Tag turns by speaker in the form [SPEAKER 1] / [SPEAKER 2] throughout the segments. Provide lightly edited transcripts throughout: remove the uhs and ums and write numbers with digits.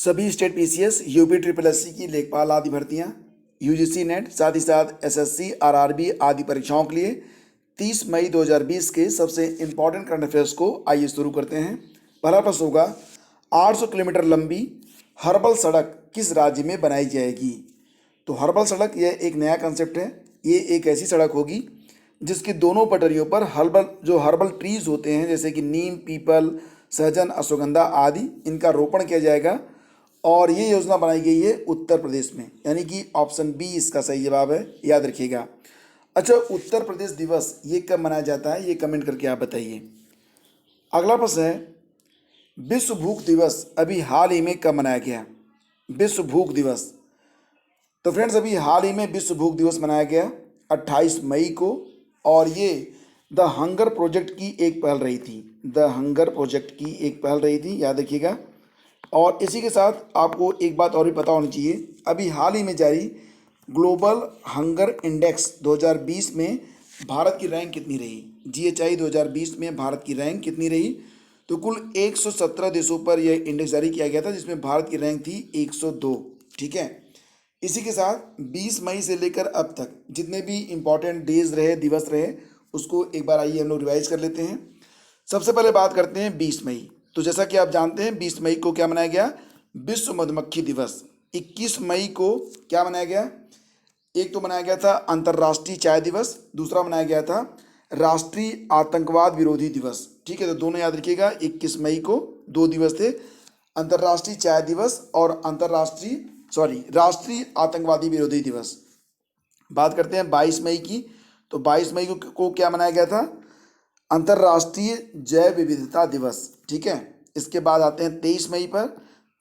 [SPEAKER 1] सभी state PCS, UP triple SC की लेखपाल आदि भर्तियां, यूजीसी नेट, साथ ही साथ एसएससी, आरआरबी आदि परीक्षाओं के लिए 30 मई 2020 के सबसे इम्पॉर्टेंट करंट अफेयर्स को आइए शुरू करते हैं। पहला प्रश्न होगा, 800 किलोमीटर लंबी हर्बल सड़क किस राज्य में बनाई जाएगी? तो हर्बल सड़क यह एक नया कंसेप्ट है। ये एक ऐसी सड़क होगी जिसकी दोनों पटरियों पर हर्बल ट्रीज होते हैं, जैसे कि नीम, पीपल, सहजन, अश्वगंधा आदि, इनका रोपण किया जाएगा। और ये योजना बनाई गई है उत्तर प्रदेश में, यानी कि ऑप्शन बी इसका सही जवाब है, याद रखिएगा। अच्छा, उत्तर प्रदेश दिवस ये कब मनाया जाता है, ये कमेंट करके आप बताइए। अगला प्रश्न है, विश्व भूख दिवस अभी हाल ही में कब मनाया गया? विश्व भूख दिवस, तो फ्रेंड्स अभी हाल ही में विश्व भूख दिवस मनाया गया 28 मई को, और ये द हंगर प्रोजेक्ट की एक पहल रही थी। द हंगर प्रोजेक्ट की एक पहल रही थी, याद रखिएगा। और इसी के साथ आपको एक बात और भी पता होनी चाहिए, अभी हाल ही में जारी ग्लोबल हंगर इंडेक्स 2020 में भारत की रैंक कितनी रही? GHI 2020 में भारत की रैंक कितनी रही? तो कुल 117 देशों पर यह इंडेक्स जारी किया गया था, जिसमें भारत की रैंक थी 102। ठीक है। इसी के साथ 20 मई से लेकर अब तक जितने भी इम्पोर्टेंट डेज रहे, दिवस रहे, उसको एक बार आइए हम लोग रिवाइज कर लेते हैं। सबसे पहले बात करते हैं 20 मई। तो जैसा कि आप जानते हैं 20 मई को क्या मनाया गया? विश्व मधुमक्खी दिवस। 21 मई को क्या मनाया गया? एक तो मनाया गया था अंतर्राष्ट्रीय चाय दिवस, दूसरा मनाया गया था राष्ट्रीय आतंकवाद विरोधी दिवस। ठीक है, तो दोनों याद रखिएगा। 21 मई को दो दिवस थे, अंतर्राष्ट्रीय चाय दिवस और राष्ट्रीय आतंकवादी विरोधी दिवस। बात करते हैं 22 मई की। तो 22 मई को क्या मनाया गया था? अंतर्राष्ट्रीय जैव विविधता दिवस। ठीक है। इसके बाद आते हैं 23 मई पर।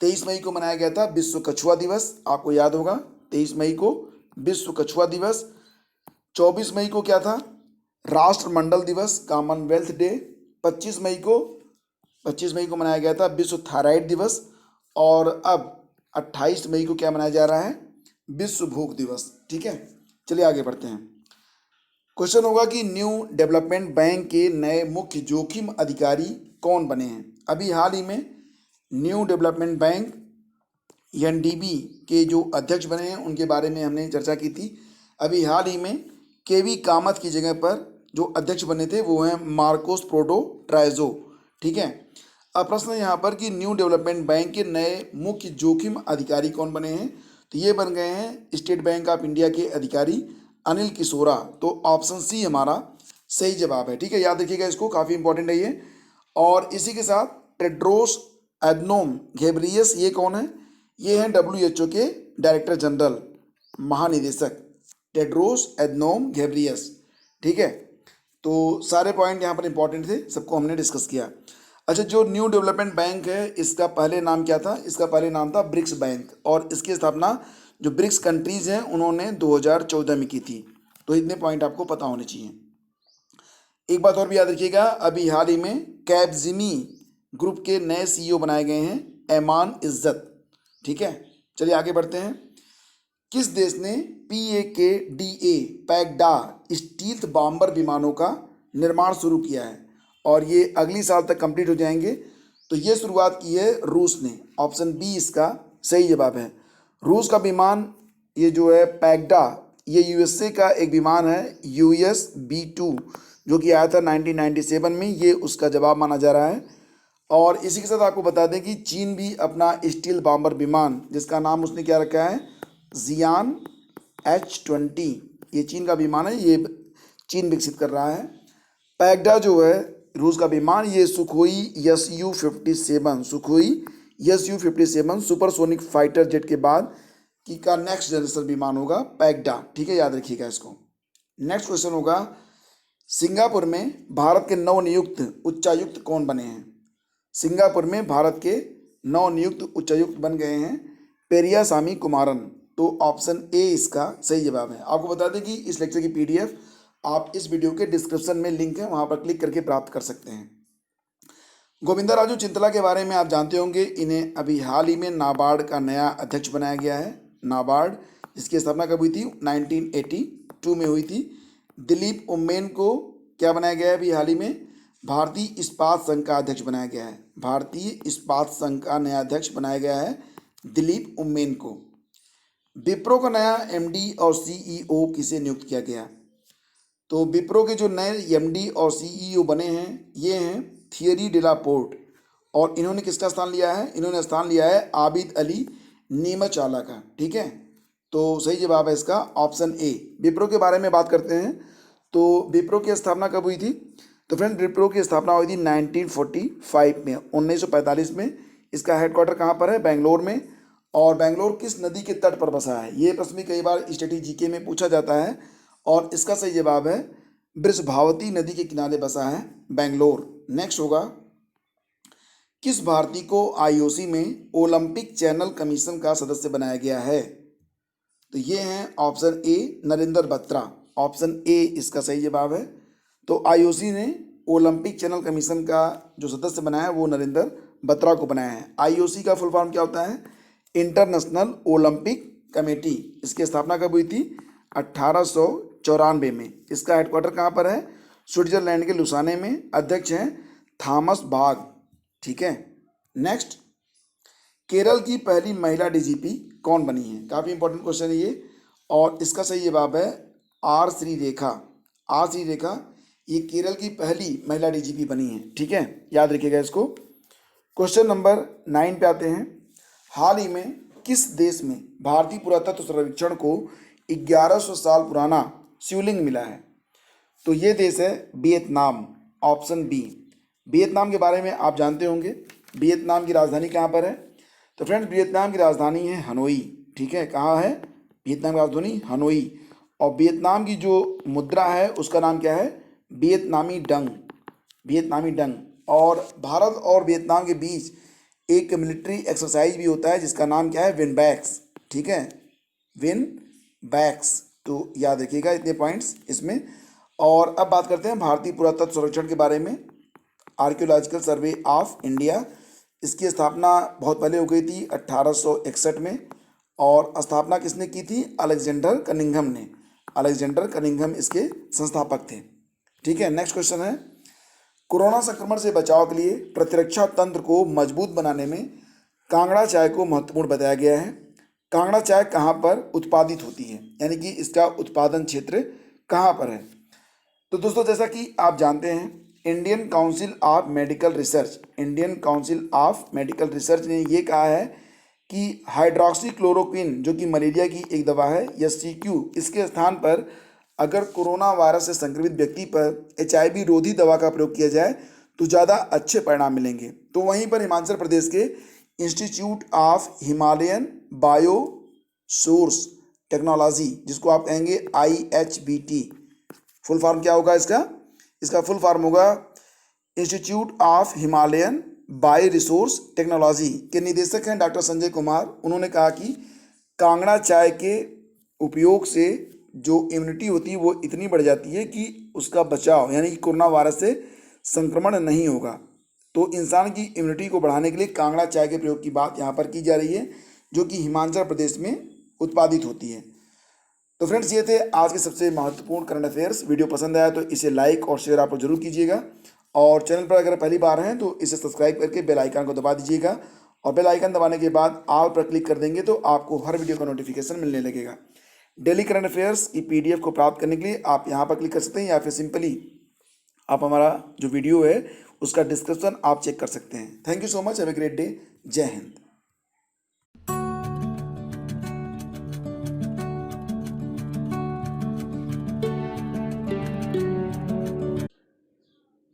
[SPEAKER 1] 23 मई को मनाया गया था विश्व कछुआ दिवस, आपको याद होगा। 23 मई को विश्व कछुआ दिवस। 24 मई को क्या था? राष्ट्रमंडल दिवस, कॉमनवेल्थ डे। 25 मई को मनाया गया था विश्व थायराइड दिवस। और अब 28 मई को क्या मनाया जा रहा है? विश्व भूख दिवस। ठीक है, चलिए आगे बढ़ते हैं। क्वेश्चन होगा कि न्यू डेवलपमेंट बैंक के नए मुख्य जोखिम अधिकारी कौन बने हैं? अभी हाल ही में न्यू डेवलपमेंट बैंक NDB के जो अध्यक्ष बने हैं उनके बारे में हमने चर्चा की थी। अभी हाल ही में KV कामत की जगह पर जो अध्यक्ष बने थे वो हैं मार्कोस प्रोडो ट्राइजो। ठीक है। अब प्रश्न है यहाँ पर कि न्यू डेवलपमेंट बैंक के नए मुख्य जोखिम अधिकारी कौन बने हैं? तो ये बन गए हैं स्टेट बैंक ऑफ इंडिया के अधिकारी अनिल किशोरा। तो ऑप्शन सी हमारा सही जवाब है। ठीक है, याद रखिएगा इसको, काफ़ी इंपॉर्टेंट है ये। और इसी के साथ टेड्रोस एडनोम घेब्रियस, ये कौन है? ये हैं WHO के डायरेक्टर जनरल, महानिदेशक टेड्रोस एडनोम घेब्रियस। ठीक है, तो सारे पॉइंट यहाँ पर इंपॉर्टेंट थे, सबको हमने डिस्कस किया। अच्छा, जो न्यू डेवलपमेंट बैंक है इसका पहले नाम क्या था? इसका पहले नाम था ब्रिक्स बैंक, और इसकी स्थापना जो ब्रिक्स कंट्रीज हैं उन्होंने 2014 में की थी। तो इतने पॉइंट आपको पता होने चाहिए। एक बात और भी याद रखिएगा, अभी हाल ही में कैपजिमी ग्रुप के नए CEO बनाए गए हैं, ऐमान इज्जत। ठीक है, चलिए आगे बढ़ते हैं। किस देश ने PAKDA पैगडा स्टील्थ बॉम्बर विमानों का निर्माण शुरू किया है और ये अगली साल तक कंप्लीट हो जाएंगे? तो ये शुरुआत की है रूस ने। ऑप्शन बी इसका सही जवाब है। रूस का विमान ये जो है पैगडा, ये USA का एक विमान है USB-2, जो कि आया था 1997 में। ये उसका जवाब माना जा रहा है। और इसी के साथ आपको बता दें कि चीन भी अपना स्टील बॉम्बर विमान, जिसका नाम उसने क्या रखा है? जियान H-20, ये चीन का विमान है, ये चीन विकसित कर रहा है। पैगडा जो है रूस का विमान, ये Sukhoi SU-57 supersonic fighter jet के बाद की का नेक्स्ट जनरेशन विमान होगा पैगडा। ठीक है, याद रखिएगा इसको। नेक्स्ट क्वेश्चन होगा, सिंगापुर में भारत के नवनियुक्त उच्चायुक्त कौन बने हैं? सिंगापुर में भारत के नवनियुक्त उच्चायुक्त बन गए हैं पेरियासामी कुमारन। तो ऑप्शन ए इसका सही जवाब है। आपको बता दें कि इस लेक्चर की PDF आप इस वीडियो के डिस्क्रिप्शन में लिंक है, वहां पर क्लिक करके प्राप्त कर सकते हैं। गोविंदाराजू चिंतला के बारे में आप जानते होंगे, इन्हें अभी हाल ही में नाबार्ड का नया अध्यक्ष बनाया गया है। नाबार्ड, इसकी स्थापना कब हुई थी? 1982 में हुई थी। दिलीप उम्मेन को क्या बनाया गया है अभी हाल ही में? भारतीय इस्पात संघ का अध्यक्ष बनाया गया है। भारतीय इस्पात संघ का नया अध्यक्ष बनाया गया है दिलीप उम्मेन को। विप्रो का नया एमडी और सीईओ किसे नियुक्त किया गया? तो विप्रो के जो नए एमडी और सीईओ बने हैं ये हैं थियरी डेलापोर्ट, और इन्होंने किसका स्थान लिया है? इन्होंने स्थान लिया है आबिद अली नीमचवाला का। ठीक है, तो सही जवाब है इसका ऑप्शन ए। विप्रो के बारे में बात करते हैं तो विप्रो की स्थापना कब हुई थी? तो फ्रेंड विप्रो की स्थापना हुई थी 1945 में, 1945 में। इसका हेडक्वार्टर कहाँ पर है? बेंगलोर में। और बेंगलोर किस नदी के तट पर बसा है? ये प्रश्न भी कई बार स्टडी जीके में पूछा जाता है, और इसका सही जवाब है वृषभावती नदी के किनारे बसा है बेंगलोर। नेक्स्ट होगा, किस भारतीय को आईओसी में ओलंपिक चैनल कमीशन का सदस्य बनाया गया है? तो ये हैं option A Narendra Batra. Option A इसका सही जवाब है। तो आईओसी ने ओलंपिक चैनल कमीशन का जो सदस्य बनाया है वो नरेंद्र बत्रा को बनाया है। आईओसी का फुल फॉर्म क्या होता है? International Olympic committee. इसकी स्थापना कब हुई थी? 1894 में। इसका हेडक्वार्टर कहाँ पर है? स्विट्जरलैंड के लुसाने में। अध्यक्ष हैं थॉमस बाग। ठीक है, नेक्स्ट, केरल की पहली महिला डीजीपी कौन बनी है? काफ़ी इंपॉर्टेंट क्वेश्चन है ये, और इसका सही जवाब है आर श्रीरेखा। आर श्रीरेखा ये केरल की पहली महिला डीजीपी बनी है। ठीक है, याद रखिएगा इसको। क्वेश्चन नंबर 9 पे आते हैं। हाल ही में किस देश में भारतीय पुरातत्व सर्वेक्षण को 1100 साल पुराना शिवलिंग मिला है? तो ये देश है वियतनाम। Option B. वियतनाम के बारे में आप जानते होंगे। वियतनाम की राजधानी कहाँ पर है? तो फ्रेंड्स वियतनाम की राजधानी है हनोई। ठीक है, कहाँ है वियतनाम की राजधानी? हनोई। और वियतनाम की जो मुद्रा है उसका नाम क्या है? वियतनामी डंग। वियतनामी डंग। और भारत और वियतनाम के बीच एक मिलिट्री एक्सरसाइज भी होता है जिसका नाम क्या है? विनबैक्स। ठीक है, विनबैक्स। तो याद रखिएगा इतने पॉइंट्स इसमें। और अब बात करते हैं भारतीय पुरातत्व सर्वेक्षण के बारे में। आर्कियोलॉजिकल सर्वे ऑफ इंडिया, इसकी स्थापना बहुत पहले हो गई थी 1861 में, और स्थापना किसने की थी? अलेक्जेंडर कनिंघम ने। अलेक्जेंडर कनिंघम इसके संस्थापक थे। ठीक है, नेक्स्ट क्वेश्चन है, कोरोना संक्रमण से बचाव के लिए प्रतिरक्षा तंत्र को मजबूत बनाने में कांगड़ा चाय को महत्वपूर्ण बताया गया है। कांगड़ा चाय कहाँ पर उत्पादित होती है, यानी कि इसका उत्पादन क्षेत्र कहाँ पर है? तो दोस्तों जैसा कि आप जानते हैं, Indian council of medical research, Indian council of medical research ने ये कहा है कि हाइड्रोक्सीक्लोरोक्विन जो कि मलेरिया की एक दवा है या CQ, इसके स्थान पर अगर कोरोना वायरस से संक्रमित व्यक्ति पर HIV रोधी दवा का प्रयोग किया जाए तो ज़्यादा अच्छे परिणाम मिलेंगे। तो वहीं पर हिमाचल प्रदेश के institute of Himalayan bio source technology, जिसको आप कहेंगे IHBT, फुल फॉर्म क्या होगा इसका? इसका फुल फॉर्म होगा institute of Himalayan bio resource technology के निदेशक हैं डॉक्टर संजय कुमार। उन्होंने कहा कि कांगड़ा चाय के उपयोग से जो इम्यूनिटी होती है वो इतनी बढ़ जाती है कि उसका बचाव यानी कि कोरोना वायरस से संक्रमण नहीं होगा। तो इंसान की इम्यूनिटी को बढ़ाने के लिए कांगड़ा चाय के प्रयोग की बात यहाँ पर की जा रही है, जो कि हिमाचल प्रदेश में उत्पादित होती है। तो फ्रेंड्स ये थे आज के सबसे महत्वपूर्ण करंट अफेयर्स। वीडियो पसंद आया तो इसे लाइक और शेयर आप लोग जरूर कीजिएगा, और चैनल पर अगर पहली बार हैं तो इसे सब्सक्राइब करके बेल आइकन को दबा दीजिएगा, और बेल आइकन दबाने के बाद ऑल पर क्लिक कर देंगे तो आपको हर वीडियो का नोटिफिकेशन मिलने लगेगा। डेली करंट अफेयर्स की PDF को प्राप्त करने के लिए आप यहाँ पर क्लिक कर सकते हैं, या फिर सिंपली आप हमारा जो वीडियो है उसका डिस्क्रिप्शन आप चेक कर सकते हैं। Thank you so much, have a great day. जय हिंद।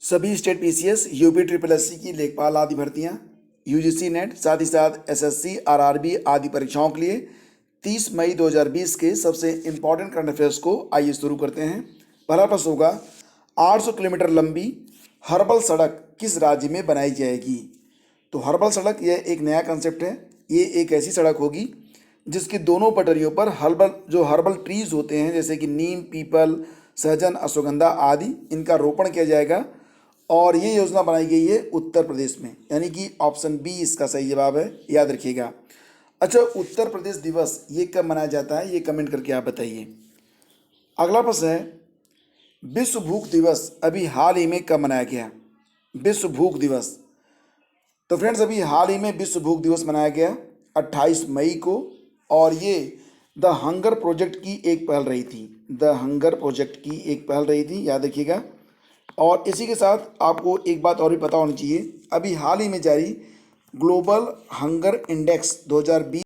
[SPEAKER 1] सभी स्टेट PCS, UP SSC की लेखपाल आदि भर्तियाँ, UGC नेट, साथ ही साथ SSC RRB आदि परीक्षाओं के लिए 30 मई 2020 के सबसे इम्पॉर्टेंट करंट अफेयर्स को आइए शुरू करते हैं। पहला प्रश्न होगा, 800 किलोमीटर लंबी हर्बल सड़क किस राज्य में बनाई जाएगी? तो हर्बल सड़क यह एक नया कंसेप्ट है। ये एक ऐसी सड़क होगी जिसके दोनों पटरियों पर हर्बल ट्रीज होते हैं, जैसे कि नीम, पीपल, सहजन, अश्वगंधा आदि, इनका रोपण किया जाएगा। और ये योजना बनाई गई है उत्तर प्रदेश में, यानी कि ऑप्शन बी इसका सही जवाब है, याद रखिएगा। अच्छा, उत्तर प्रदेश दिवस ये कब मनाया जाता है, ये कमेंट करके आप बताइए। अगला प्रश्न है, विश्व भूख दिवस अभी हाल ही में कब मनाया गया? विश्व भूख दिवस, तो फ्रेंड्स अभी हाल ही में विश्व भूख दिवस मनाया गया 28 मई को, और ये द हंगर प्रोजेक्ट की एक पहल रही थी। द हंगर प्रोजेक्ट की एक पहल रही थी, याद रखिएगा। और इसी के साथ आपको एक बात और भी पता होनी चाहिए, अभी हाल ही में जारी ग्लोबल हंगर इंडेक्स 2020